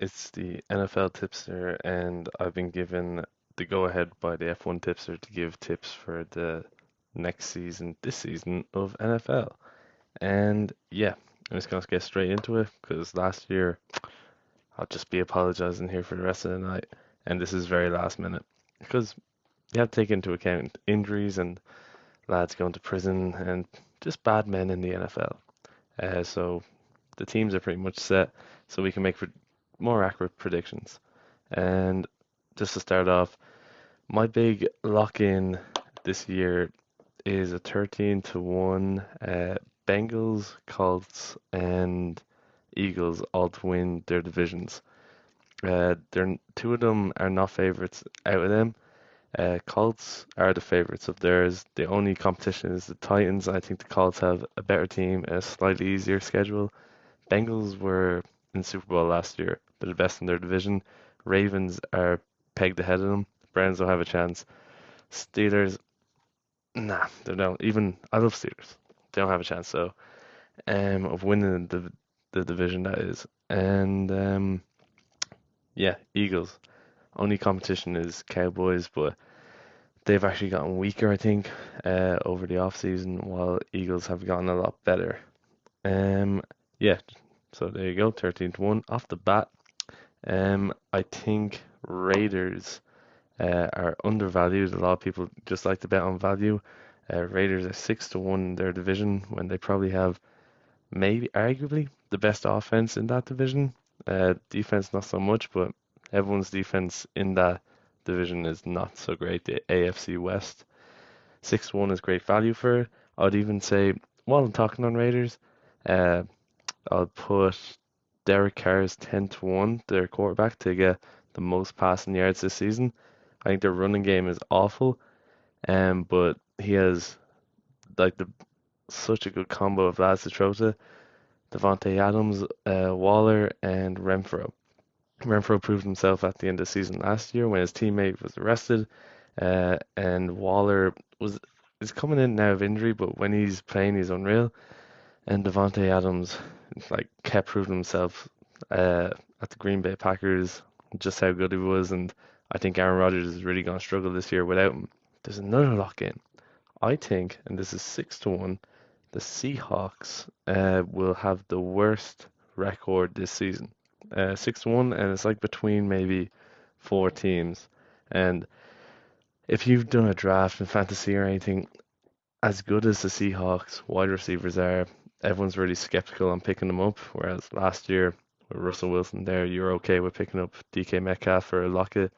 It's the NFL Tipster, and I've been given the go-ahead by the F1 Tipster to give tips for the next season, this season of NFL. And yeah, I'm just gonna get straight into it because last year I'll just be apologizing here for the rest of the night, and this is very last minute because you have to take into account injuries and lads going to prison and just bad men in the NFL. So the teams are pretty much set, so we can make more accurate predictions. And just to start off, my big lock-in this year is a 13 to 1 Bengals, Colts, and Eagles all to win their divisions. They're, two of them are not favorites out of them. Colts are the favorites of theirs. The only competition is the Titans. I think the Colts have a better team, a slightly easier schedule. Bengals were in Super Bowl last year. They're the best in their division. Ravens are pegged ahead of them. Browns don't have a chance. Steelers, nah, they don't. Even I love Steelers. They don't have a chance. So, of winning the division that is. And yeah, Eagles. Only competition is Cowboys, but they've actually gotten weaker, I think, over the off season, while Eagles have gotten a lot better. Um, yeah. So there you go, 13 to 1 off the bat. I think Raiders are undervalued. A lot of people just like to bet on value. Raiders are 6 to 1 in their division when they probably have maybe arguably the best offense in that division. Defense not so much, but everyone's defense in that division is not so great. The AFC West 6 to 1 is great value for it. I'd even say while I'm talking on Raiders, uh, I'll put Derek Carr's 10 to 1, their quarterback, to get the most passing yards this season. I think their running game is awful, but he has like the such a good combo of lads to throw to. Devontae Adams, Waller, and Renfro. Renfro proved himself at the end of the season last year when his teammate was arrested, and Waller was is coming in now of injury, but when he's playing, he's unreal. And Devontae Adams like kept proving himself uh, at the Green Bay Packers, just how good he was, and I think Aaron Rodgers is really going to struggle this year without him. There's another lock in. I think, and this is 6 to 1, the Seahawks will have the worst record this season. 6 to 1, and it's like between maybe four teams. And if you've done a draft in fantasy or anything, as good as the Seahawks wide receivers are, everyone's really skeptical on picking them up. Whereas last year with Russell Wilson there, you're okay with picking up DK Metcalf or Lockett.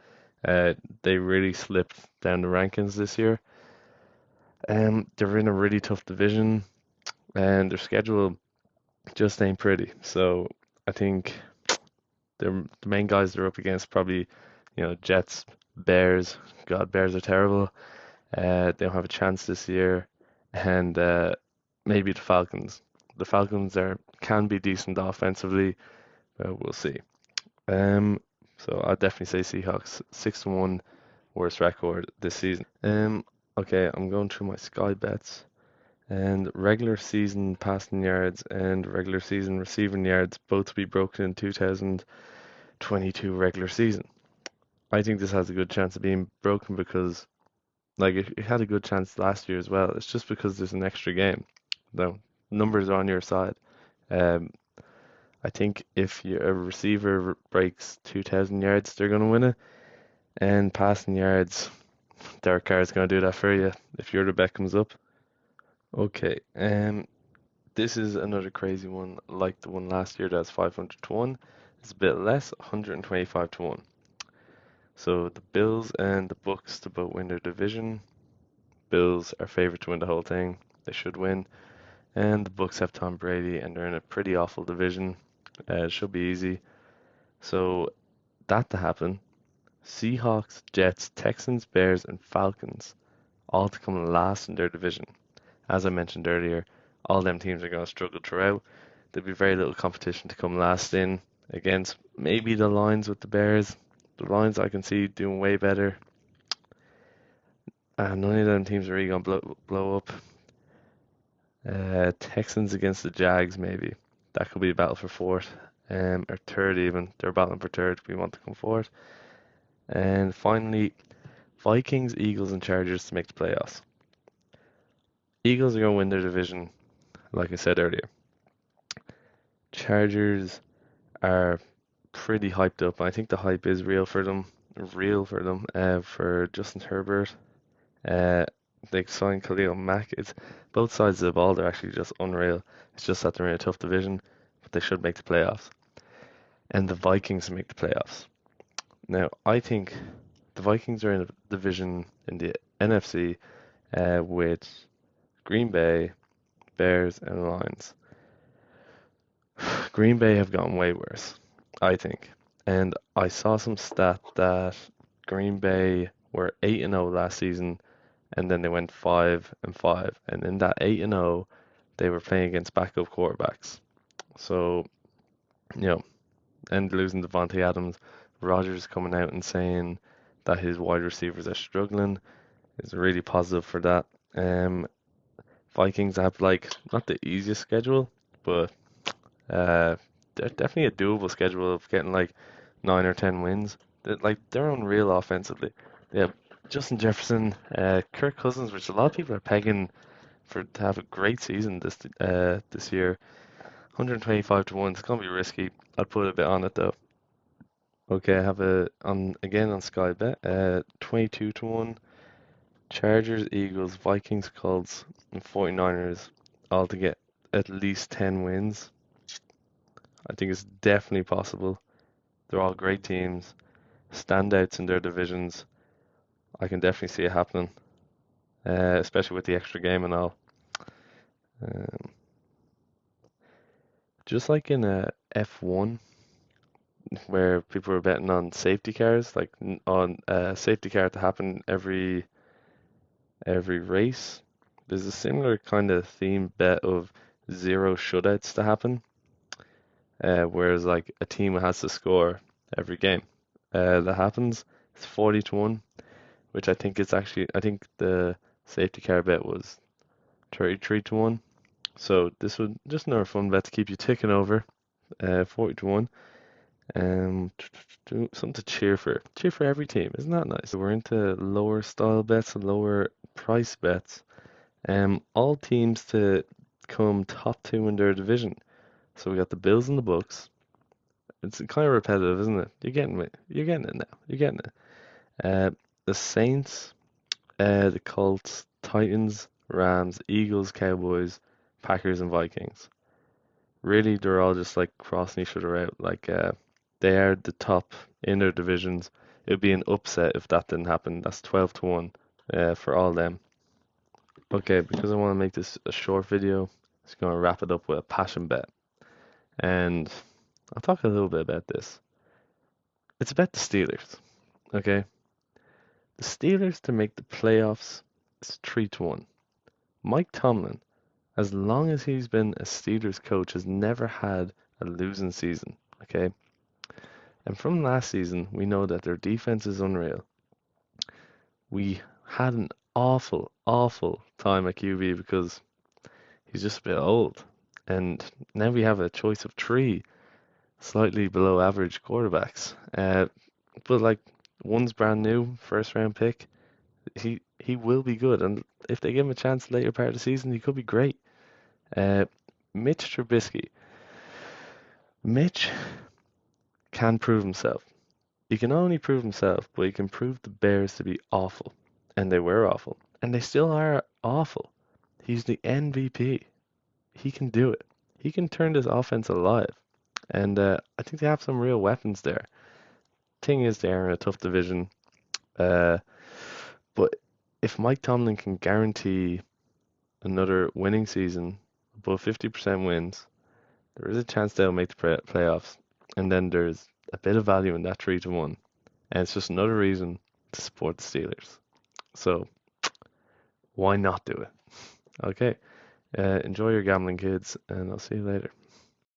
They really slipped down the rankings this year. They're in a really tough division, and their schedule just ain't pretty. So I think the main guys they're up against probably, Jets, Bears. God, Bears are terrible. They don't have a chance this year, and maybe the Falcons. The Falcons are can be decent offensively, but we'll see. Um, so I'd definitely say Seahawks 6 to 1 worst record this season. Okay, I'm going through my Sky bets. And regular season passing yards and regular season receiving yards both to be broken in 2022 regular season. I think this has a good chance of being broken because, like, it had a good chance last year as well. It's just because there's an extra game. The numbers are on your side. Um, I think if a receiver breaks 2,000 yards, they're going to win it. And passing yards, Derek Carr is going to do that for you if your bet comes up. Okay, this is another crazy one, like the one last year that's 500 to 1. It's a bit less, 125 to 1. So the Bills and the Bucks to both win their division. Bills are favored to win the whole thing. They should win. And the Bucks have Tom Brady and they're in a pretty awful division. It should be easy. So that to happen, Seahawks, Jets, Texans, Bears, and Falcons all to come last in their division. As I mentioned earlier, all them teams are going to struggle throughout. There'll be very little competition to come last in against maybe the Lions with the Bears. The Lions I can see doing way better. None of them teams are really going to blow up. Texans against the Jags maybe. That could be a battle for fourth. or third even. They're battling for third. We want to come fourth. And finally, Vikings, Eagles, and Chargers to make the playoffs. Eagles are going to win their division, like I said earlier. Chargers are pretty hyped up. I think the hype is real for them, for Justin Herbert. Uh, they signed Khalil Mack. It's both sides of the ball. They're actually just unreal. It's just that they're in a tough division, but they should make the playoffs. And the Vikings make the playoffs. Now, I think the Vikings are in a division in the NFC with Green Bay, Bears, and Lions. Green Bay have gotten way worse, I think. And I saw some stat that Green Bay were 8-0 last season, and then they went 5-5. And in that 8-0, they were playing against backup quarterbacks. So, you know, and losing Devontae Adams, Rodgers coming out and saying that his wide receivers are struggling is really positive for that. Um, Vikings have like not the easiest schedule, but uh, definitely a doable schedule of getting like 9 or 10 wins. They're unreal offensively. They have Justin Jefferson, Kirk Cousins, which a lot of people are pegging for to have a great season this year. 125 to 1. It's gonna be risky. I'd put a bit on it though. Okay, I have a on again on Sky Bet. 22 to 1. Chargers, Eagles, Vikings, Colts, and 49ers all to get at least 10 wins. I think it's definitely possible. They're all great teams, standouts in their divisions. I can definitely see it happening, especially with the extra game and all. Um, just like in a F1, where people were betting on safety cars, like on a safety car to happen every race. There's a similar kind of theme bet of zero shutouts to happen, whereas like a team has to score every game. That happens. It's 40 to 1, which I think the safety car bet was 33 to 1. So this was just another fun bet to keep you ticking over. 40 to 1. Um, something to cheer for. Cheer for every team. Isn't that nice? We're into lower style bets and lower price bets. All teams to come top two in their division. So we got the Bills and the Bucks. It's kind of repetitive, isn't it? You're getting it. You're getting it now. You're getting it. Uh, the Saints, the Colts, Titans, Rams, Eagles, Cowboys, Packers, and Vikings. Really, they're all just like crossing each other out. They are the top in their divisions. It would be an upset if that didn't happen. That's 12 to 1 for all them. Okay, because I want to make this a short video, I'm just going to wrap it up with a passion bet. And I'll talk a little bit about this. It's about the Steelers, okay? The Steelers to make the playoffs is 3 to 1. Mike Tomlin, as long as he's been a Steelers coach, has never had a losing season, okay? And from last season, we know that their defense is unreal. We had an awful, awful time at QB because he's just a bit old. And now we have a choice of three slightly below average quarterbacks. But like one's brand new, first round pick. He will be good, and if they give him a chance later part of the season, he could be great. Uh, Mitch Trubisky. Mitch can prove himself. He can only prove himself, but he can prove the Bears to be awful, and they were awful, and they still are awful. He's the MVP. He can do it. He can turn this offense alive, and I think they have some real weapons there. Thing is, they're in a tough division. Uh, but if Mike Tomlin can guarantee another winning season, above 50% wins, there is a chance they'll make the playoffs. And then there's a bit of value in that 3 to 1. And it's just another reason to support the Steelers. So why not do it? Okay. Enjoy your gambling, kids, and I'll see you later.